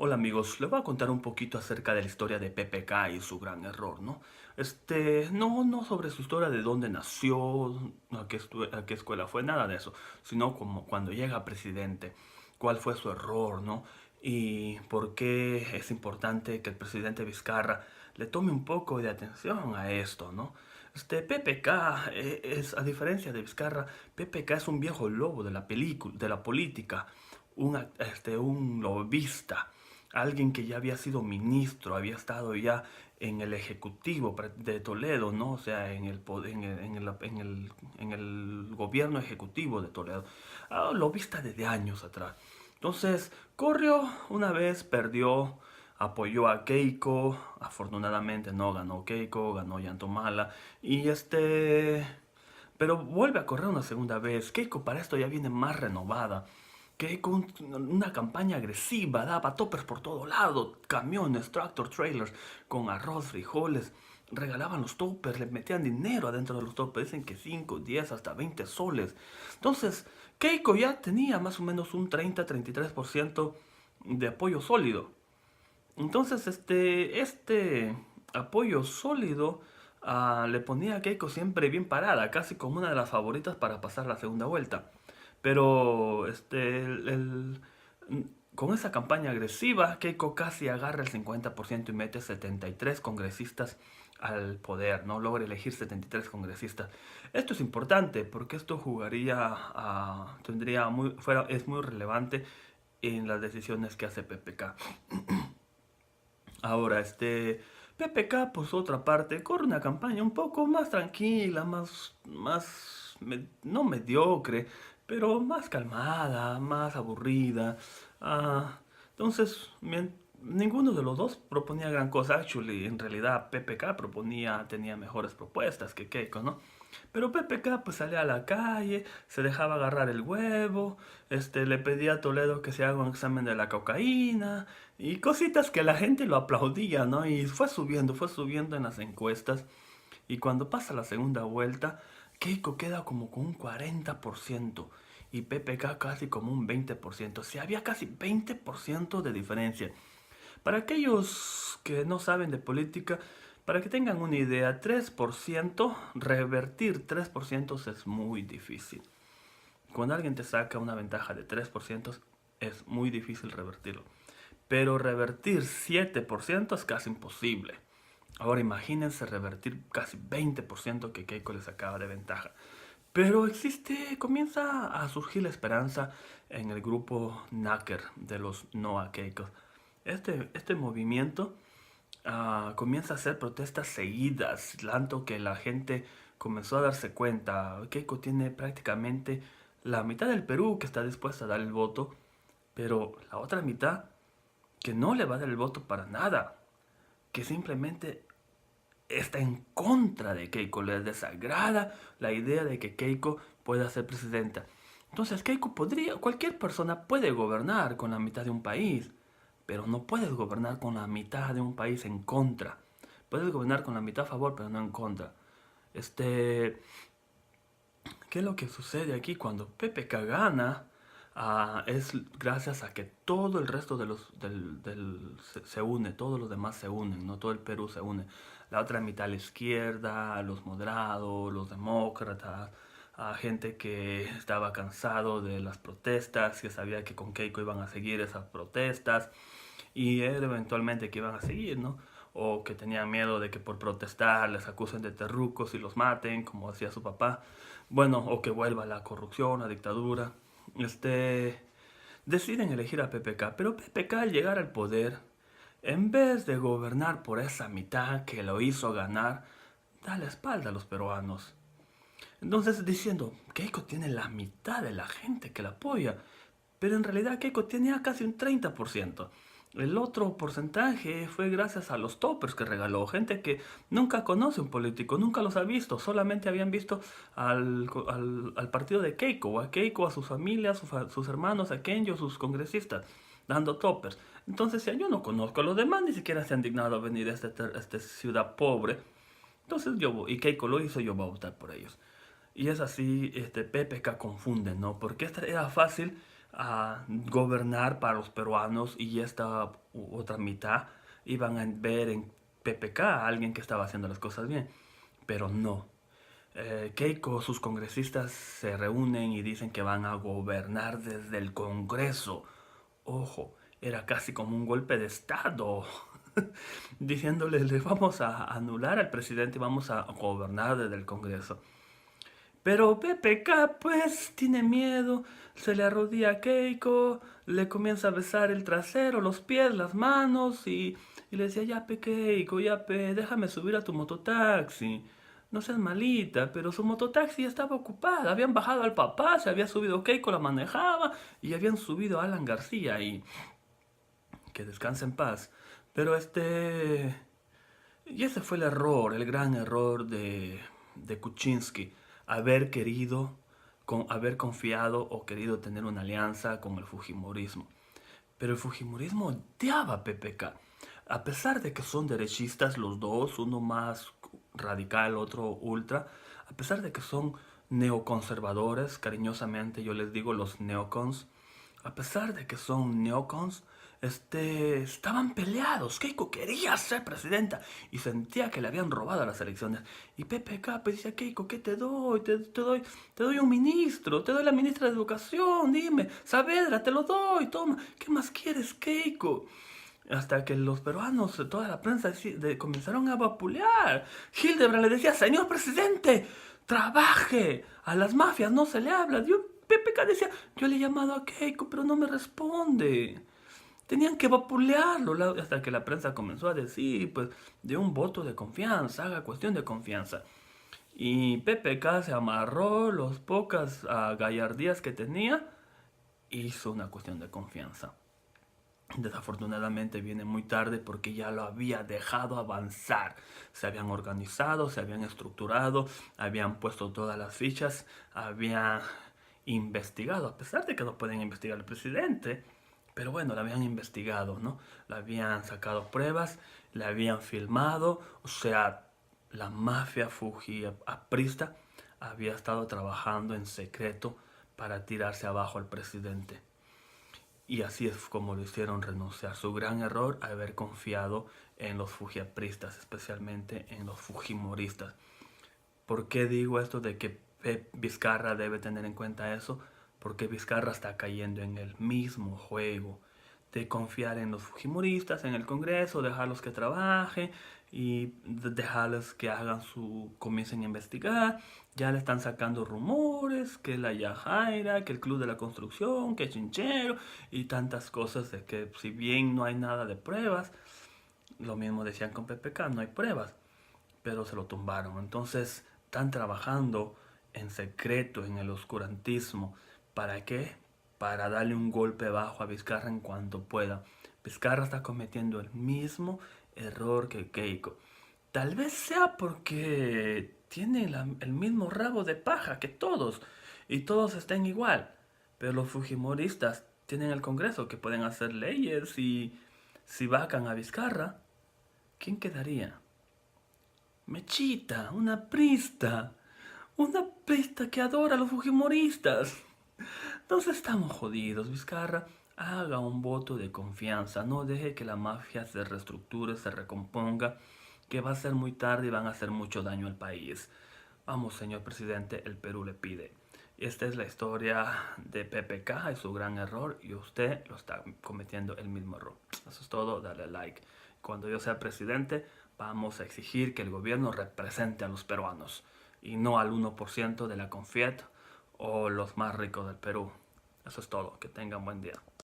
Hola amigos, les voy a contar un poquito acerca de la historia de PPK y su gran error, ¿no? No sobre su historia de dónde nació, a qué escuela fue, nada de eso, sino como cuando llega presidente, cuál fue su error, ¿no? Y por qué es importante que el presidente Vizcarra le tome un poco de atención a esto, ¿no? PPK a diferencia de Vizcarra, PPK es un viejo lobo de la película, de la política, un lobista, alguien que ya había sido ministro, había estado ya en el ejecutivo de Toledo, ¿no? O sea, en el gobierno ejecutivo de Toledo. Lo vista desde años atrás. Entonces, corrió una vez, perdió, apoyó a Keiko, afortunadamente no ganó Keiko, ganó Yantomala, y pero vuelve a correr una segunda vez. Keiko para esto ya viene más renovada, que con una campaña agresiva, daba toppers por todo lado, camiones, tractor trailers, con arroz, frijoles, regalaban los toppers, le metían dinero adentro de los toppers, dicen que 5, 10, hasta 20 soles. Entonces, Keiko ya tenía más o menos un 30-33% de apoyo sólido. Entonces, este apoyo sólido le ponía a Keiko siempre bien parada, casi como una de las favoritas para pasar la segunda vuelta. Pero con esa campaña agresiva, Keiko casi agarra el 50% y mete 73 congresistas al poder, ¿no? Logra elegir 73 congresistas. Esto es importante porque esto es muy relevante en las decisiones que hace PPK. Ahora, PPK, por su otra parte, corre una campaña un poco más tranquila, no mediocre, pero más calmada, más aburrida. Ah, entonces, ninguno de los dos proponía gran cosa. Actually, en realidad, tenía mejores propuestas que Keiko, ¿no? Pero PPK pues salía a la calle, se dejaba agarrar el huevo, le pedía a Toledo que se haga un examen de la cocaína y cositas que la gente lo aplaudía, ¿no? Y fue subiendo en las encuestas. Y cuando pasa la segunda vuelta, Keiko queda como con un 40% y PPK casi como un 20%. O sea, había casi 20% de diferencia. Para aquellos que no saben de política, para que tengan una idea, 3%, revertir 3% es muy difícil. Cuando alguien te saca una ventaja de 3%, es muy difícil revertirlo. Pero revertir 7% es casi imposible. Ahora imagínense revertir casi 20% que Keiko le sacaba de ventaja. Pero comienza a surgir la esperanza en el grupo Nacker de los No a Keiko. Este movimiento comienza a hacer protestas seguidas, tanto que la gente comenzó a darse cuenta. Keiko tiene prácticamente la mitad del Perú que está dispuesta a dar el voto, pero la otra mitad que no le va a dar el voto para nada, que simplemente está en contra de Keiko, le desagrada la idea de que Keiko pueda ser presidenta. Entonces cualquier persona puede gobernar con la mitad de un país, pero no puedes gobernar con la mitad de un país en contra. Puedes gobernar con la mitad a favor, pero no en contra. Este, ¿Qué es lo que sucede aquí cuando PPK gana? Es gracias a que todo el resto de se une, todos los demás se unen, no todo el Perú se une. La otra mitad, la izquierda, los moderados, los demócratas, a gente que estaba cansado de las protestas, que sabía que con Keiko iban a seguir esas protestas y eventualmente que iban a seguir, ¿no? O que tenían miedo de que por protestar les acusen de terrucos y los maten, como hacía su papá. Bueno, o que vuelva la corrupción, la dictadura. Este, Deciden elegir a PPK, pero PPK al llegar al poder, en vez de gobernar por esa mitad que lo hizo ganar, da la espalda a los peruanos. Entonces diciendo, Keiko tiene la mitad de la gente que la apoya, pero en realidad Keiko tenía casi un 30%. El otro porcentaje fue gracias a los toppers que regaló. Gente que nunca conoce un político, nunca los ha visto, solamente habían visto al partido de Keiko, a Keiko, a su familia, sus hermanos, a Kenyo, sus congresistas, dando toppers. Entonces, si yo no conozco a los demás, ni siquiera se han dignado a venir a esta ciudad pobre. Entonces y Keiko lo hizo, yo voy a votar por ellos. Y es así, PPK confunde, ¿no? Porque esta era fácil a gobernar para los peruanos y esta otra mitad iban a ver en PPK a alguien que estaba haciendo las cosas bien. Pero no. Keiko, sus congresistas se reúnen y dicen que van a gobernar desde el Congreso. Ojo, era casi como un golpe de Estado. Diciéndole, le vamos a anular al presidente y vamos a gobernar desde el Congreso. Pero PPK pues tiene miedo, se le arrodilla a Keiko, le comienza a besar el trasero, los pies, las manos y le decía, ya pe Keiko, ya pe, déjame subir a tu mototaxi. No seas malita, pero su mototaxi estaba ocupada. Habían bajado al papá, se había subido Keiko, la manejaba y habían subido a Alan García y que descanse en paz. Pero y ese fue el error, el gran error de Kuczynski, haber querido, haber confiado o querido tener una alianza con el Fujimorismo. Pero el Fujimorismo odiaba a PPK. A pesar de que son derechistas los dos, uno más radical, otro ultra, a pesar de que son neoconservadores, cariñosamente yo les digo los neocons, a pesar de que son neocons, estaban peleados. Keiko quería ser presidenta y sentía que le habían robado las elecciones. Y PPK pues decía, Keiko, ¿qué te doy? Te doy un ministro, te doy la ministra de Educación, dime, Saavedra, te lo doy, toma, ¿qué más quieres, Keiko? Hasta que los peruanos, toda la prensa comenzaron a vapulear. Hildebrand le decía, señor presidente, trabaje, a las mafias no se le habla. PPK decía, yo le he llamado a Keiko, pero no me responde. Tenían que vapulearlo hasta que la prensa comenzó a decir, pues, de un voto de confianza, haga cuestión de confianza. Y PPK se amarró los pocas gallardías que tenía, hizo una cuestión de confianza. Desafortunadamente viene muy tarde porque ya lo había dejado avanzar. Se habían organizado, se habían estructurado, habían puesto todas las fichas, habían investigado, a pesar de que no pueden investigar al presidente, pero bueno, la habían investigado, ¿no? La habían sacado pruebas, la habían filmado, o sea, la mafia aprista había estado trabajando en secreto para tirarse abajo al presidente. Y así es como lo hicieron renunciar. Su gran error, haber confiado en los fujiapristas, especialmente en los fujimoristas. ¿Por qué digo esto de que Vizcarra debe tener en cuenta eso? Porque Vizcarra está cayendo en el mismo juego de confiar en los fujimoristas, en el Congreso, dejarlos que trabajen y dejarles que comiencen a investigar. Ya le están sacando rumores, que la Yajaira, que el Club de la Construcción, que Chinchero y tantas cosas de que si bien no hay nada de pruebas, lo mismo decían con PPK, no hay pruebas, pero se lo tumbaron. Entonces están trabajando en secreto, en el oscurantismo. ¿Para qué? Para darle un golpe bajo a Vizcarra en cuanto pueda. Vizcarra está cometiendo el mismo error que Keiko. Tal vez sea porque tiene el mismo rabo de paja que todos y todos estén igual. Pero los fujimoristas tienen el Congreso que pueden hacer leyes y si vacan a Vizcarra, ¿quién quedaría? Mechita, una prista que adora a los fujimoristas. Entonces estamos jodidos, Vizcarra. Haga un voto de confianza, no deje que la mafia se reestructure, se recomponga, que va a ser muy tarde y van a hacer mucho daño al país. Vamos, señor presidente, el Perú le pide. Esta es la historia de PPK y su gran error y usted lo está cometiendo el mismo error. Eso es todo, dale like. Cuando yo sea presidente, vamos a exigir que el gobierno represente a los peruanos y no al 1% de la Confiet o los más ricos del Perú. Eso es todo. Que tengan buen día.